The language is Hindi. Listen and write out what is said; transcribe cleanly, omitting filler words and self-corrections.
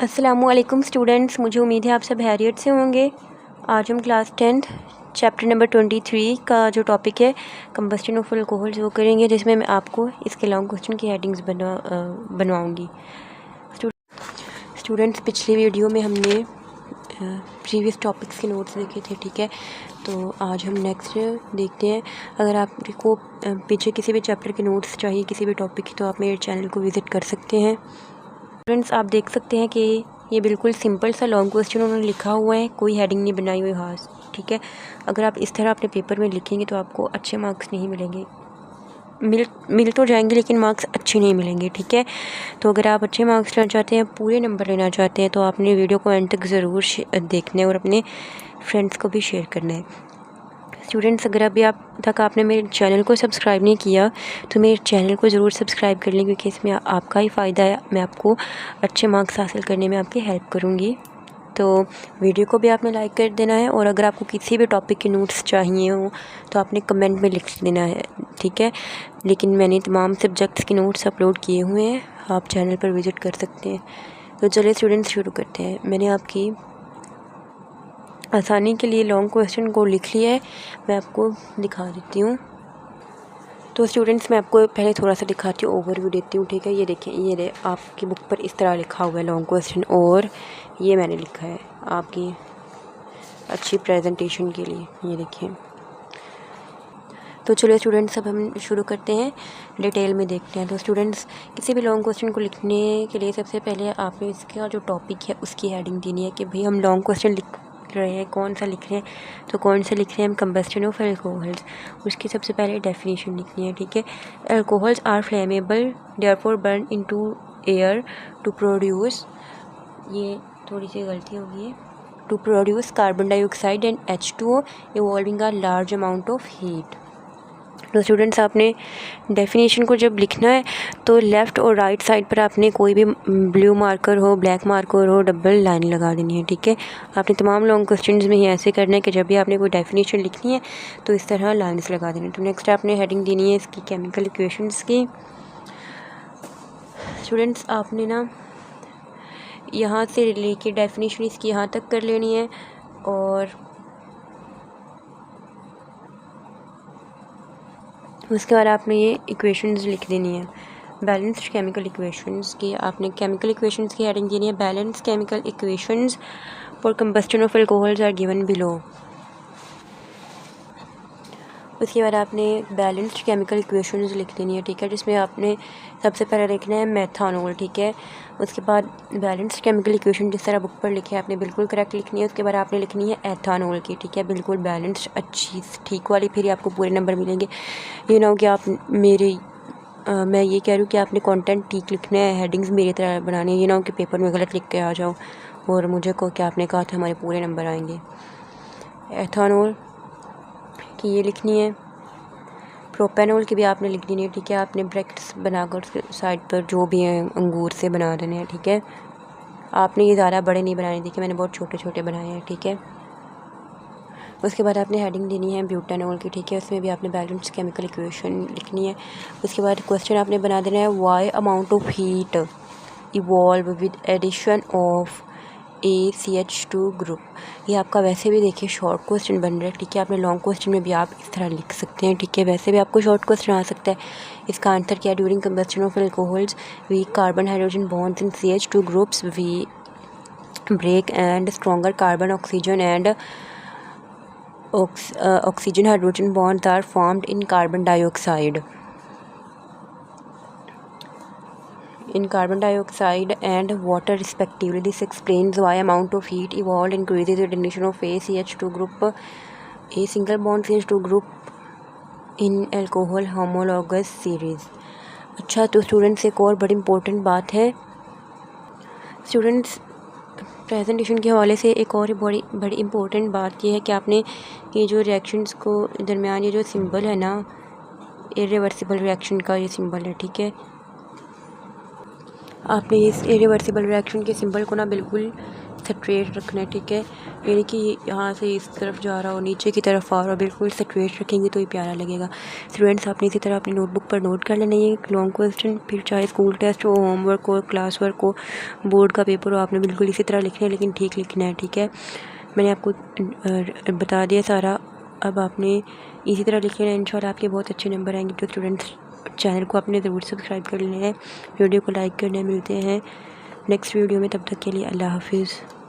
अस्सलामुअलैकुम स्टूडेंट्स, मुझे उम्मीद है आप सब खैरियत से होंगे। आज हम क्लास 10th चैप्टर नंबर 23 का जो टॉपिक है कंबस्शन ऑफ अल्कोहल्स वो करेंगे, जिसमें मैं आपको इसके लॉन्ग क्वेश्चन की हेडिंग्स बनवाऊँगी। स्टूडेंट्स, पिछली वीडियो में हमने प्रीवियस टॉपिक्स के नोट्स देखे थे, ठीक है। तो आज हम नेक्स्ट देखते हैं। अगर आपको पीछे किसी भी चैप्टर के नोट्स चाहिए, किसी भी टॉपिक की, तो आप मेरे चैनल को विज़िट कर सकते हैं। फ्रेंड्स, आप देख सकते हैं कि ये बिल्कुल सिंपल सा लॉन्ग क्वेश्चन उन्होंने लिखा हुआ है, कोई हेडिंग नहीं बनाई हुई खास, ठीक है। अगर आप इस तरह अपने पेपर में लिखेंगे तो आपको अच्छे मार्क्स नहीं मिलेंगे, मिल तो जाएंगे लेकिन मार्क्स अच्छे नहीं मिलेंगे, ठीक है। तो अगर आप अच्छे मार्क्स लेना चाहते हैं, पूरे नंबर लेना चाहते हैं, तो आपने वीडियो को एंड तक ज़रूर देखना है और अपने फ्रेंड्स को भी शेयर करना है। स्टूडेंट्स, अगर अभी आपने मेरे चैनल को सब्सक्राइब नहीं किया तो मेरे चैनल को ज़रूर सब्सक्राइब कर लें, क्योंकि इसमें आपका ही फ़ायदा है। मैं आपको अच्छे मार्क्स हासिल करने में आपकी हेल्प करूँगी। तो वीडियो को भी आपने लाइक कर देना है, और अगर आपको किसी भी टॉपिक के नोट्स चाहिए हो तो आपने कमेंट में लिख देना है, ठीक है। लेकिन मैंने तमाम सब्जेक्ट्स के नोट्स अपलोड किए हुए हैं, आप चैनल पर विज़िट कर सकते हैं। तो चलिए स्टूडेंट्स, शुरू करते हैं। मैंने आपकी आसानी के लिए लॉन्ग क्वेश्चन को लिख लिया है, मैं आपको दिखा देती हूँ। तो स्टूडेंट्स, मैं आपको पहले थोड़ा सा दिखाती हूँ, ओवरव्यू देती हूँ, ठीक है। ये देखें, ये आपकी बुक पर इस तरह लिखा हुआ है लॉन्ग क्वेश्चन, और ये मैंने लिखा है आपकी अच्छी प्रेजेंटेशन के लिए, ये देखें। तो चलिए स्टूडेंट्स, अब हम शुरू करते हैं, डिटेल में देखते हैं। तो स्टूडेंट्स, किसी भी लॉन्ग क्वेश्चन को लिखने के लिए सबसे पहले आपने इसका जो टॉपिक है उसकी हेडिंग देनी है कि भाई हम लॉन्ग क्वेश्चन लिख रहे हैं, कौन सा लिख रहे हैं। तो कौन सा लिख रहे हैं हम, कंबस्शन ऑफ अल्कोहल्स, उसकी सबसे पहले डेफिनेशन लिखनी है, ठीक है। Alcohols are flammable therefore burn into air to produce, ये थोड़ी सी गलती हो गई है, to produce carbon dioxide and H2O evolving a large amount of heat. तो स्टूडेंट्स, आपने डेफिनेशन को जब लिखना है तो लेफ़्ट और राइट साइड पर आपने कोई भी ब्लू मार्कर हो, ब्लैक मार्कर हो, डबल लाइन लगा देनी है, ठीक है। आपने तमाम लॉन्ग क्वेश्चंस में ही ऐसे करना है कि जब भी आपने कोई डेफिनेशन लिखनी है तो इस तरह लाइन्स लगा देनी है। तो नेक्स्ट आपने हेडिंग देनी है इसकी केमिकल इक्वेशंस की। स्टूडेंट्स, आपने ना यहाँ से लेके डेफिनेशन इसकी यहाँ तक कर लेनी है, और उसके बाद आपने ये इक्वेशंस लिख देनी है, बैलेंस्ड केमिकल इक्वेशंस की। आपने केमिकल इक्वेशंस की हेडिंग देनी है, balance chemical equations for combustion of alcohols are given below. उसके बाद आपने बैलेंस्ड केमिकल इक्वेशंस लिख देनी है, ठीक है, जिसमें आपने सबसे पहले लिखना है मेथानॉल, ठीक है। उसके बाद बैलेंस्ड केमिकल इक्वेशन जिस तरह बुक पर लिखे आपने बिल्कुल करेक्ट लिखनी है। उसके बाद आपने लिखनी है एथानॉल की, ठीक है, बिल्कुल बैलेंस्ड, अच्छी ठीक वाली, फिर आपको पूरे नंबर मिलेंगे। ये ना हो कि आप मैं ये कह रही हूँ कि आपने कंटेंट ठीक लिखना है, हेडिंग्स मेरी तरह बनानी है, ये ना हो कि पेपर में गलत लिख के आ जाओ और मुझे को क्या आपने कहा था हमारे पूरे नंबर आएंगे। एथानॉल की ये लिखनी है, प्रोपेनॉल की भी आपने लिख देनी है, ठीक है। आपने ब्रैकेट्स बनाकर साइड पर जो भी हैं अंगूर से बना देने हैं, ठीक है। आपने ये ज़्यादा बड़े नहीं बनाने, देखिए मैंने बहुत छोटे छोटे बनाए हैं, ठीक है। उसके बाद आपने हेडिंग देनी है ब्यूटानॉल की, ठीक है, उसमें भी आपने बैलेंस केमिकल इक्वेशन लिखनी है। उसके बाद क्वेश्चन आपने बना देना है, why amount of heat evolve with addition of ACH2 group. ये आपका वैसे भी देखिए शॉर्ट क्वेश्चन बन रहा है, ठीक है। आपने लॉन्ग क्वेश्चन में भी आप इस तरह लिख सकते हैं, ठीक है। वैसे भी आपको शॉर्ट क्वेश्चन आ सकता है। इसका आंसर क्या है, during combustion of alcohols weak carbon hydrogen bonds in CH2 groups we break and stronger carbon oxygen and oxygen hydrogen bonds are formed in carbon dioxide and water respectively. This explains why amount of heat evolved increases with addition of ACH2 group, a single bond CH2 group in alcohol homologous series. अच्छा, तो स्टूडेंट्स, एक और बड़ी इम्पोर्टेंट बात है स्टूडेंट्स, प्रेजेंटेशन के हवाले से एक और बड़ी इम्पोर्टेंट बात यह है कि आपने ये जो रिएक्शंस को दरमियान ये जो सिंबल है ना, इरिवर्सिबल रिएक्शन का ये सिंबल है, ठीक है। आपने इस इरिवर्सिबल रिएक्शन के सिंबल को ना बिल्कुल स्ट्रेट रखना है, ठीक है। यानी कि यहाँ से इस तरफ जा रहा हो, नीचे की तरफ आ रहा हो, बिल्कुल स्ट्रेट रखेंगे तो ही प्यारा लगेगा। स्टूडेंट्स आपने इसी तरह अपनी नोटबुक पर नोट कर लेना है लॉन्ग क्वेश्चन, फिर चाहे स्कूल टेस्ट हो, होमवर्क हो, क्लास वर्क हो, बोर्ड का पेपर हो, आपने बिल्कुल इसी तरह लिखना है, लेकिन ठीक लिखना है, ठीक है। मैंने आपको बता दिया सारा, अब आपने इसी तरह लिख लेना, इंशाल्लाह आपके बहुत अच्छे नंबर आएंगे। तो स्टूडेंट्स चैनल को आपने ज़रूर सब्सक्राइब कर लेना है, वीडियो को लाइक करना है। मिलते हैं नेक्स्ट वीडियो में, तब तक के लिए अल्लाह हाफिज़।